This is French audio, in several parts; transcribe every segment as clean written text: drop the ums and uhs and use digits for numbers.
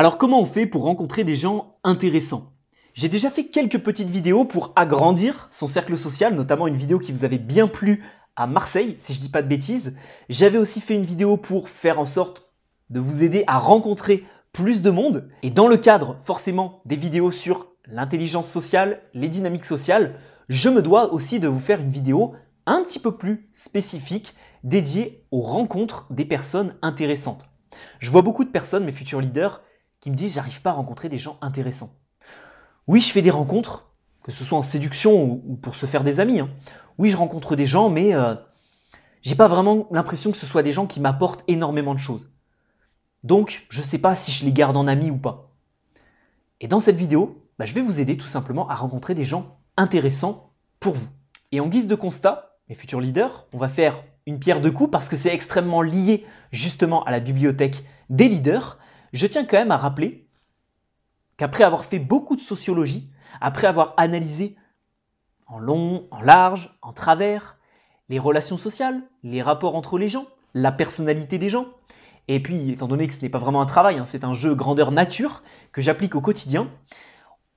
Alors comment on fait pour rencontrer des gens intéressants? J'ai déjà fait quelques petites vidéos pour agrandir son cercle social, notamment une vidéo qui vous avait bien plu à Marseille, si je dis pas de bêtises. J'avais aussi fait une vidéo pour faire en sorte de vous aider à rencontrer plus de monde. Et dans le cadre forcément des vidéos sur l'intelligence sociale, les dynamiques sociales, je me dois aussi de vous faire une vidéo un petit peu plus spécifique dédiée aux rencontres des personnes intéressantes. Je vois beaucoup de personnes, mes futurs leaders, qui me disent « j'arrive pas à rencontrer des gens intéressants ». Oui, je fais des rencontres, que ce soit en séduction ou pour se faire des amis. Oui, je rencontre des gens, mais j'ai pas vraiment l'impression que ce soit des gens qui m'apportent énormément de choses. Donc, je sais pas si je les garde en amis ou pas. Et dans cette vidéo, je vais vous aider tout simplement à rencontrer des gens intéressants pour vous. Et en guise de constat, mes futurs leaders, on va faire une pierre deux coups parce que c'est extrêmement lié justement à la bibliothèque des leaders. Je tiens quand même à rappeler qu'après avoir fait beaucoup de sociologie, après avoir analysé en long, en large, en travers, les relations sociales, les rapports entre les gens, la personnalité des gens, et puis étant donné que ce n'est pas vraiment un travail, c'est un jeu grandeur nature que j'applique au quotidien,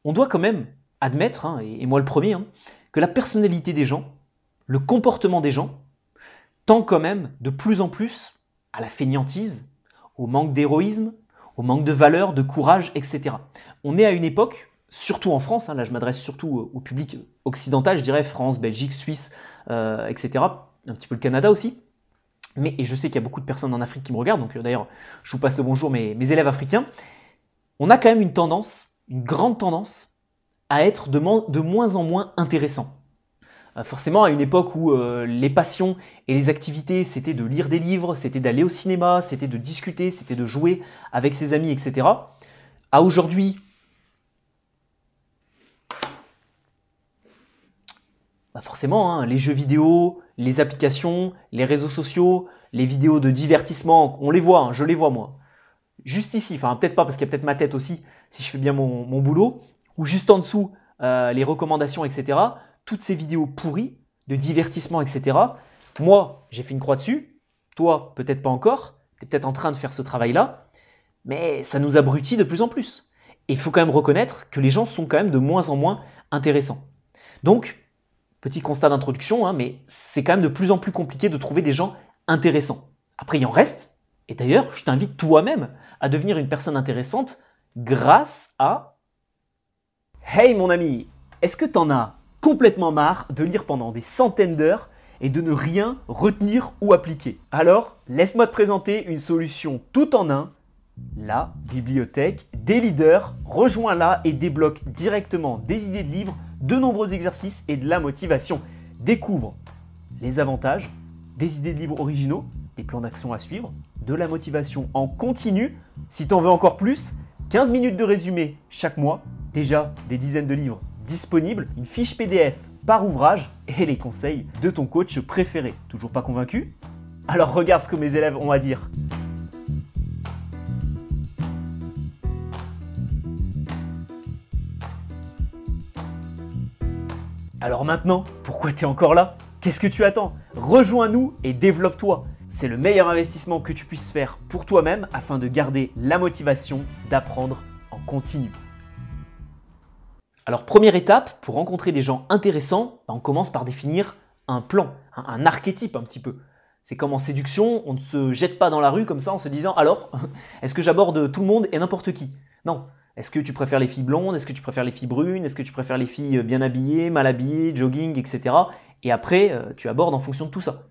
on doit quand même admettre, et moi le premier, que la personnalité des gens, le comportement des gens, tend quand même de plus en plus à la fainéantise, au manque d'héroïsme, au manque de valeur, de courage, etc. On est à une époque, surtout en France, là je m'adresse surtout au public occidental, je dirais France, Belgique, Suisse, etc. Un petit peu le Canada aussi. Et je sais qu'il y a beaucoup de personnes en Afrique qui me regardent, donc d'ailleurs je vous passe le bonjour mes élèves africains. On a quand même une tendance, une grande tendance, à être de moins en moins intéressant. Forcément, à une époque où les passions et les activités, c'était de lire des livres, c'était d'aller au cinéma, c'était de discuter, c'était de jouer avec ses amis, etc. À aujourd'hui, forcément, les jeux vidéo, les applications, les réseaux sociaux, les vidéos de divertissement, on les voit, je les vois moi. Juste ici, enfin peut-être pas parce qu'il y a peut-être ma tête aussi, si je fais bien mon boulot, ou juste en dessous, les recommandations, etc. Toutes ces vidéos pourries, de divertissement, etc. Moi, j'ai fait une croix dessus. Toi, peut-être pas encore. Tu es peut-être en train de faire ce travail-là. Mais ça nous abrutit de plus en plus. Et il faut quand même reconnaître que les gens sont quand même de moins en moins intéressants. Donc, petit constat d'introduction, mais c'est quand même de plus en plus compliqué de trouver des gens intéressants. Après, il en reste. Et d'ailleurs, je t'invite toi-même à devenir une personne intéressante grâce à... Hey mon ami, est-ce que t'en as complètement marre de lire pendant des centaines d'heures et de ne rien retenir ou appliquer? Alors, laisse-moi te présenter une solution tout en un, la bibliothèque des leaders. Rejoins-la et débloque directement des idées de livres, de nombreux exercices et de la motivation. Découvre les avantages, des idées de livres originaux, des plans d'action à suivre, de la motivation en continu. Si tu en veux encore plus, 15 minutes de résumé chaque mois, déjà des dizaines de livres disponibles, une fiche PDF par ouvrage et les conseils de ton coach préféré. Toujours pas convaincu? Alors regarde ce que mes élèves ont à dire. Alors maintenant, pourquoi tu es encore là? Qu'est-ce que tu attends? Rejoins-nous et développe-toi. C'est le meilleur investissement que tu puisses faire pour toi-même afin de garder la motivation d'apprendre en continu. Alors première étape, pour rencontrer des gens intéressants, on commence par définir un plan, un archétype un petit peu. C'est comme en séduction, on ne se jette pas dans la rue comme ça en se disant « alors, est-ce que j'aborde tout le monde et n'importe qui ?» Non. Est-ce que tu préfères les filles blondes? Est-ce que tu préfères les filles brunes? Est-ce que tu préfères les filles bien habillées, mal habillées, jogging, etc. Et après, tu abordes en fonction de tout ça.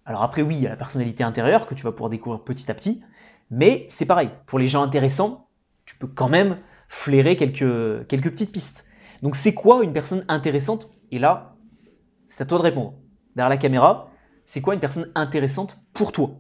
Alors après, oui, il y a la personnalité intérieure que tu vas pouvoir découvrir petit à petit, mais c'est pareil. Pour les gens intéressants, tu peux quand même flairer quelques petites pistes. Donc c'est quoi une personne intéressante? Et là, c'est à toi de répondre. Derrière la caméra, c'est quoi une personne intéressante pour toi?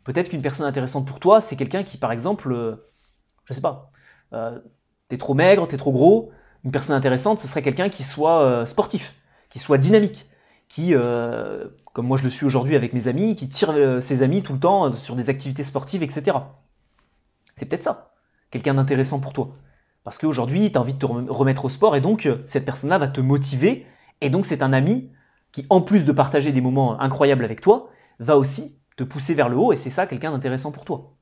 Peut-être qu'une personne intéressante pour toi, c'est quelqu'un qui, par exemple, je sais pas, t'es trop maigre, t'es trop gros. Une personne intéressante, ce serait quelqu'un qui soit sportif, qui soit dynamique, qui, comme moi je le suis aujourd'hui avec mes amis, qui tire ses amis tout le temps sur des activités sportives, etc. C'est peut-être ça, quelqu'un d'intéressant pour toi. Parce qu'aujourd'hui, tu as envie de te remettre au sport et donc cette personne-là va te motiver. Et donc c'est un ami qui, en plus de partager des moments incroyables avec toi, va aussi te pousser vers le haut et c'est ça quelqu'un d'intéressant pour toi.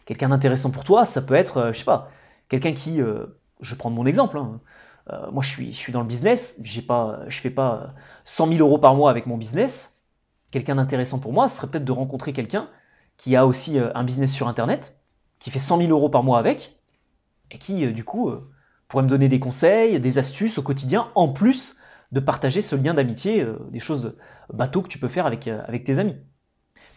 Quelqu'un d'intéressant pour toi, ça peut être, je sais pas, quelqu'un qui, je vais prendre mon exemple, hein. Moi je suis dans le business, je fais pas 100 000 euros par mois avec mon business. Quelqu'un d'intéressant pour moi, ce serait peut-être de rencontrer quelqu'un qui a aussi un business sur Internet, qui fait 100 000 euros par mois avec, et qui, du coup, pourrait me donner des conseils, des astuces au quotidien, en plus de partager ce lien d'amitié, des choses bateaux que tu peux faire avec tes amis.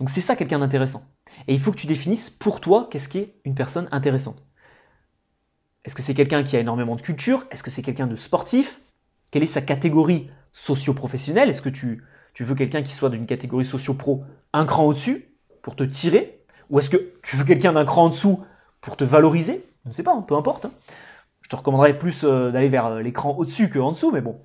Donc c'est ça quelqu'un d'intéressant. Et il faut que tu définisses pour toi qu'est-ce qu'est une personne intéressante. Est-ce que c'est quelqu'un qui a énormément de culture? Est-ce que c'est quelqu'un de sportif? Quelle est sa catégorie socio-professionnelle? Est-ce que tu veux quelqu'un qui soit d'une catégorie socio-pro un cran au-dessus pour te tirer? Ou est-ce que tu veux quelqu'un d'un cran en dessous pour te valoriser? Je ne sais pas, hein, peu importe. Je te recommanderais plus d'aller vers l'écran au-dessus qu'en dessous, mais bon,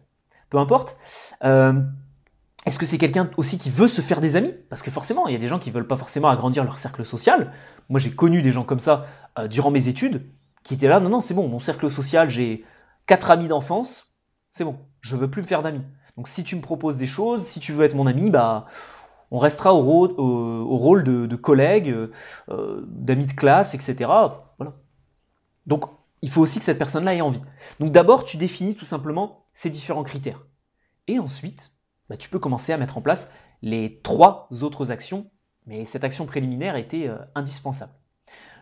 peu importe. Est-ce que c'est quelqu'un aussi qui veut se faire des amis? Parce que forcément, il y a des gens qui ne veulent pas forcément agrandir leur cercle social. Moi, j'ai connu des gens comme ça durant mes études, qui étaient là, non, non, c'est bon, mon cercle social, j'ai 4 amis d'enfance, c'est bon, je veux plus me faire d'amis. Donc si tu me proposes des choses, si tu veux être mon ami, bah, on restera au rôle de collègue, d'amis de classe, etc. Voilà. Donc il faut aussi que cette personne-là ait envie. Donc d'abord, tu définis tout simplement ces différents critères. Et ensuite, bah, tu peux commencer à mettre en place les 3 autres actions, mais cette action préliminaire était indispensable.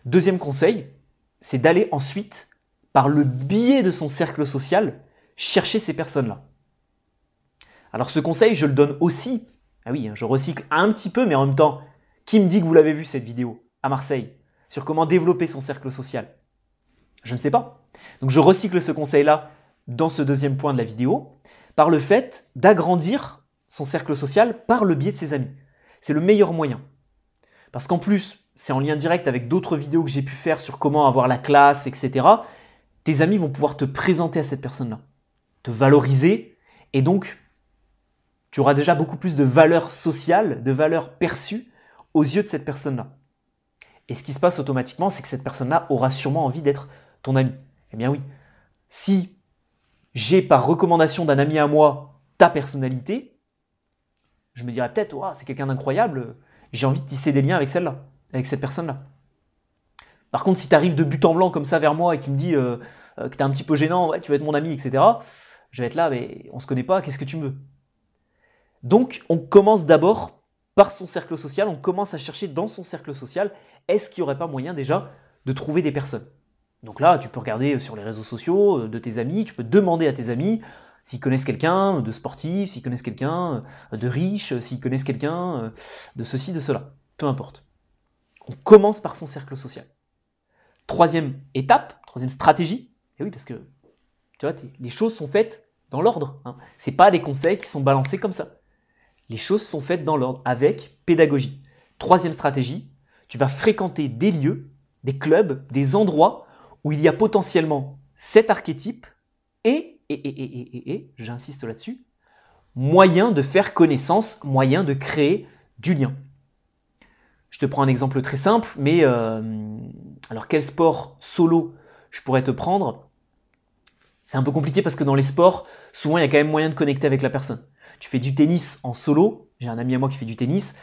Deuxième conseil, c'est d'aller ensuite, par le biais de son cercle social, chercher ces personnes-là. Alors ce conseil, je le donne aussi, ah oui, je recycle un petit peu, mais en même temps, qui me dit que vous l'avez vu cette vidéo à Marseille, sur comment développer son cercle social? Je ne sais pas. Donc je recycle ce conseil-là dans ce deuxième point de la vidéo, par le fait d'agrandir son cercle social par le biais de ses amis. C'est le meilleur moyen. Parce qu'en plus, c'est en lien direct avec d'autres vidéos que j'ai pu faire sur comment avoir la classe, etc. Tes amis vont pouvoir te présenter à cette personne-là, te valoriser, et donc tu auras déjà beaucoup plus de valeur sociale, de valeur perçue aux yeux de cette personne-là. Et ce qui se passe automatiquement, c'est que cette personne-là aura sûrement envie d'être ton ami. Eh bien oui, si j'ai par recommandation d'un ami à moi ta personnalité, je me dirais peut-être, oh, c'est quelqu'un d'incroyable, j'ai envie de tisser des liens avec celle-là, avec cette personne-là. Par contre, si tu arrives de but en blanc comme ça vers moi et que tu me dis que tu es un petit peu gênant, ouais, tu veux être mon ami, etc., je vais être là, mais on se connaît pas, qu'est-ce que tu me veux? Donc, on commence d'abord par son cercle social, on commence à chercher dans son cercle social, est-ce qu'il n'y aurait pas moyen déjà de trouver des personnes? Donc là, tu peux regarder sur les réseaux sociaux de tes amis, tu peux demander à tes amis s'ils connaissent quelqu'un de sportif, s'ils connaissent quelqu'un de riche, s'ils connaissent quelqu'un de ceci, de cela. Peu importe. On commence par son cercle social. Troisième étape, troisième stratégie, et oui, parce que tu vois, les choses sont faites dans l'ordre. Hein. Ce n'est pas des conseils qui sont balancés comme ça. Les choses sont faites dans l'ordre, avec pédagogie. Troisième stratégie, tu vas fréquenter des lieux, des clubs, des endroits où il y a potentiellement cet archétype et j'insiste là-dessus, moyen de faire connaissance, moyen de créer du lien. Je te prends un exemple très simple, mais alors quel sport solo je pourrais te prendre? C'est un peu compliqué parce que dans les sports, souvent il y a quand même moyen de connecter avec la personne. Tu fais du tennis en solo, j'ai un ami à moi qui fait du tennis,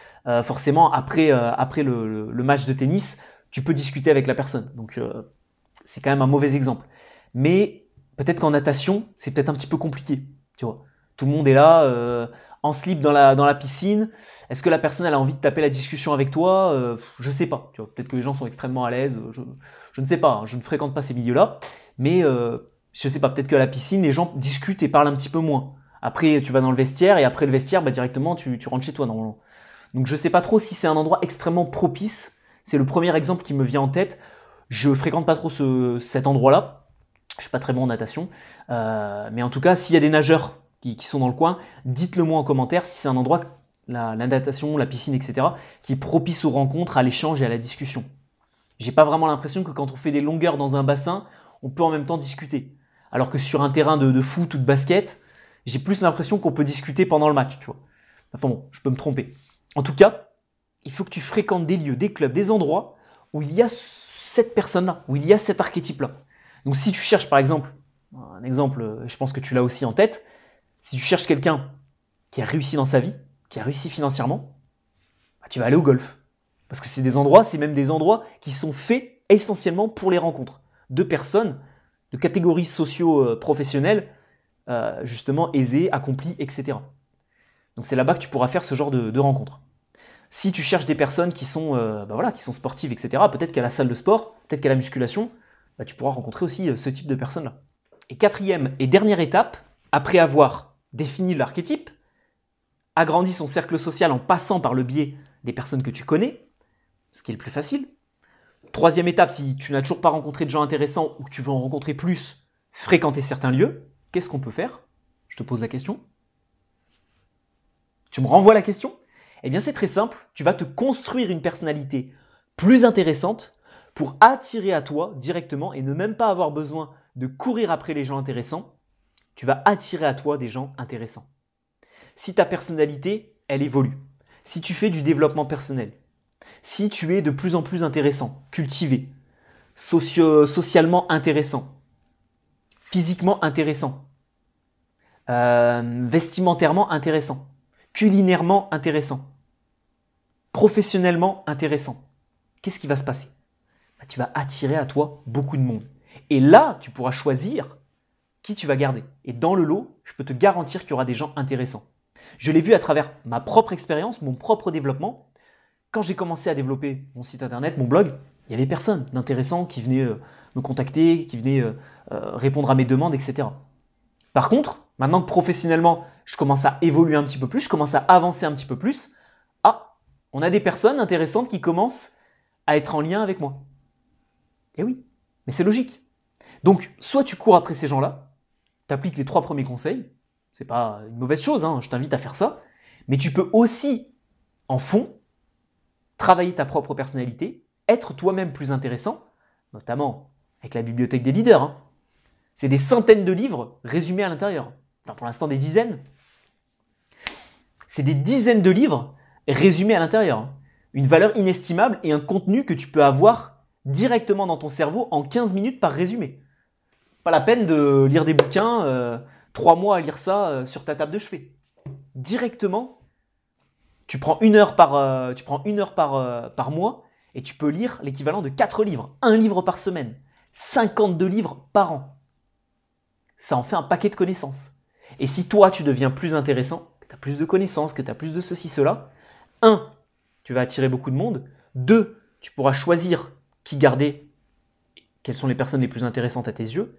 forcément après le match de tennis, tu peux discuter avec la personne. Donc c'est quand même un mauvais exemple. Mais peut-être qu'en natation, c'est peut-être un petit peu compliqué. Tu vois. Tout le monde est là, en slip dans la piscine. Est-ce que la personne elle a envie de taper la discussion avec toi? Je ne sais pas. Tu vois. Peut-être que les gens sont extrêmement à l'aise. Je ne sais pas. Hein. Je ne fréquente pas ces milieux-là. Mais je ne sais pas. Peut-être qu'à la piscine, les gens discutent et parlent un petit peu moins. Après, tu vas dans le vestiaire et après le vestiaire, bah, directement, tu rentres chez toi normalement. Donc je ne sais pas trop si c'est un endroit extrêmement propice. C'est le premier exemple qui me vient en tête. Je ne fréquente pas trop cet endroit-là. Je ne suis pas très bon en natation. Mais en tout cas, s'il y a des nageurs qui sont dans le coin, dites-le moi en commentaire si c'est un endroit, la natation, la piscine, etc., qui est propice aux rencontres, à l'échange et à la discussion. J'ai pas vraiment l'impression que quand on fait des longueurs dans un bassin, on peut en même temps discuter. Alors que sur un terrain de foot ou de basket, j'ai plus l'impression qu'on peut discuter pendant le match, tu vois. Enfin bon, je peux me tromper. En tout cas, il faut que tu fréquentes des lieux, des clubs, des endroits où il y a cette personne-là, où il y a cet archétype-là. Donc si tu cherches par exemple, un exemple, je pense que tu l'as aussi en tête, si tu cherches quelqu'un qui a réussi dans sa vie, qui a réussi financièrement, bah, tu vas aller au golf. Parce que c'est des endroits, c'est même des endroits qui sont faits essentiellement pour les rencontres de personnes, de catégories socio-professionnelles, justement aisées, accomplies, etc. Donc c'est là-bas que tu pourras faire ce genre de rencontres. Si tu cherches des personnes qui sont, qui sont sportives, etc., peut-être qu'à la salle de sport, peut-être qu'à la musculation, tu pourras rencontrer aussi ce type de personnes-là. Et quatrième et dernière étape, après avoir défini l'archétype, agrandi son cercle social en passant par le biais des personnes que tu connais, ce qui est le plus facile. Troisième étape, si tu n'as toujours pas rencontré de gens intéressants ou que tu veux en rencontrer plus, fréquenter certains lieux, qu'est-ce qu'on peut faire? Je te pose la question. Tu me renvoies la question? Eh bien c'est très simple, tu vas te construire une personnalité plus intéressante pour attirer à toi directement et ne même pas avoir besoin de courir après les gens intéressants, tu vas attirer à toi des gens intéressants. Si ta personnalité, elle évolue, si tu fais du développement personnel, si tu es de plus en plus intéressant, cultivé, socialement intéressant, physiquement intéressant, vestimentairement intéressant, culinairement intéressant, professionnellement intéressant, qu'est-ce qui va se passer? Tu vas attirer à toi beaucoup de monde. Et là, tu pourras choisir qui tu vas garder. Et dans le lot, je peux te garantir qu'il y aura des gens intéressants. Je l'ai vu à travers ma propre expérience, mon propre développement. Quand j'ai commencé à développer mon site internet, mon blog, il n'y avait personne d'intéressant qui venait me contacter, qui venait répondre à mes demandes, etc. Par contre, maintenant que professionnellement, je commence à évoluer un petit peu plus, je commence à avancer un petit peu plus, on a des personnes intéressantes qui commencent à être en lien avec moi. Eh oui, mais c'est logique. Donc, soit tu cours après ces gens-là, tu appliques les 3 premiers conseils, c'est pas une mauvaise chose, je t'invite à faire ça, mais tu peux aussi, en fond, travailler ta propre personnalité, être toi-même plus intéressant, notamment avec la bibliothèque des leaders. C'est des centaines de livres résumés à l'intérieur. Enfin, pour l'instant, des dizaines. C'est des dizaines de livres résumés à l'intérieur. Une valeur inestimable et un contenu que tu peux avoir directement dans ton cerveau en 15 minutes par résumé. Pas la peine de lire des bouquins, 3 mois à lire ça sur ta table de chevet. Directement, tu prends 1 heure par mois et tu peux lire l'équivalent de 4 livres. 1 livre par semaine. 52 livres par an. Ça en fait un paquet de connaissances. Et si toi, tu deviens plus intéressant, que tu as plus de connaissances, que tu as plus de ceci, cela, 1, tu vas attirer beaucoup de monde. 2, tu pourras choisir qui garder, quelles sont les personnes les plus intéressantes à tes yeux.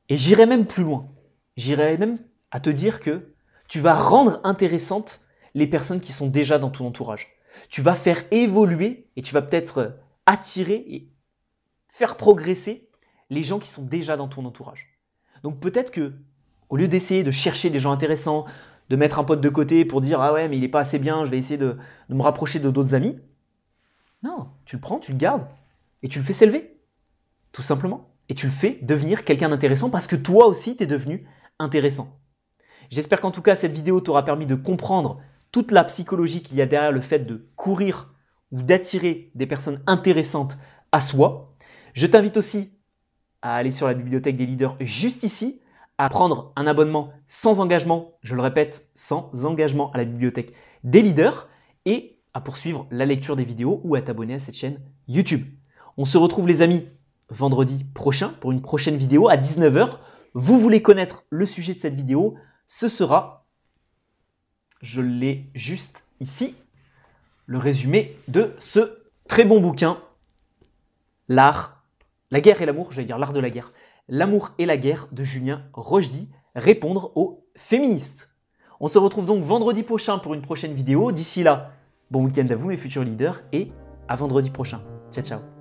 Et j'irai même plus loin. J'irai même à te dire que tu vas rendre intéressantes les personnes qui sont déjà dans ton entourage. Tu vas faire évoluer et tu vas peut-être attirer et faire progresser les gens qui sont déjà dans ton entourage. Donc peut-être que, au lieu d'essayer de chercher des gens intéressants, de mettre un pote de côté pour dire « Ah ouais, mais il n'est pas assez bien, je vais essayer de me rapprocher de d'autres amis », non, tu le prends, tu le gardes et tu le fais s'élever, tout simplement. Et tu le fais devenir quelqu'un d'intéressant parce que toi aussi, tu es devenu intéressant. J'espère qu'en tout cas, cette vidéo t'aura permis de comprendre toute la psychologie qu'il y a derrière le fait de courir ou d'attirer des personnes intéressantes à soi. Je t'invite aussi à aller sur la bibliothèque des leaders juste ici, à prendre un abonnement sans engagement, je le répète, sans engagement à la bibliothèque des leaders et à poursuivre la lecture des vidéos ou à t'abonner à cette chaîne YouTube. On se retrouve les amis vendredi prochain pour une prochaine vidéo à 19 h. Vous voulez connaître le sujet de cette vidéo, ce sera, je l'ai juste ici, le résumé de ce très bon bouquin, L'art, la guerre et l'amour, j'allais dire l'art de la guerre, L'amour et la guerre de Julien Rochdy, répondre aux féministes. On se retrouve donc vendredi prochain pour une prochaine vidéo. D'ici là, bon week-end à vous mes futurs leaders et à vendredi prochain. Ciao, ciao.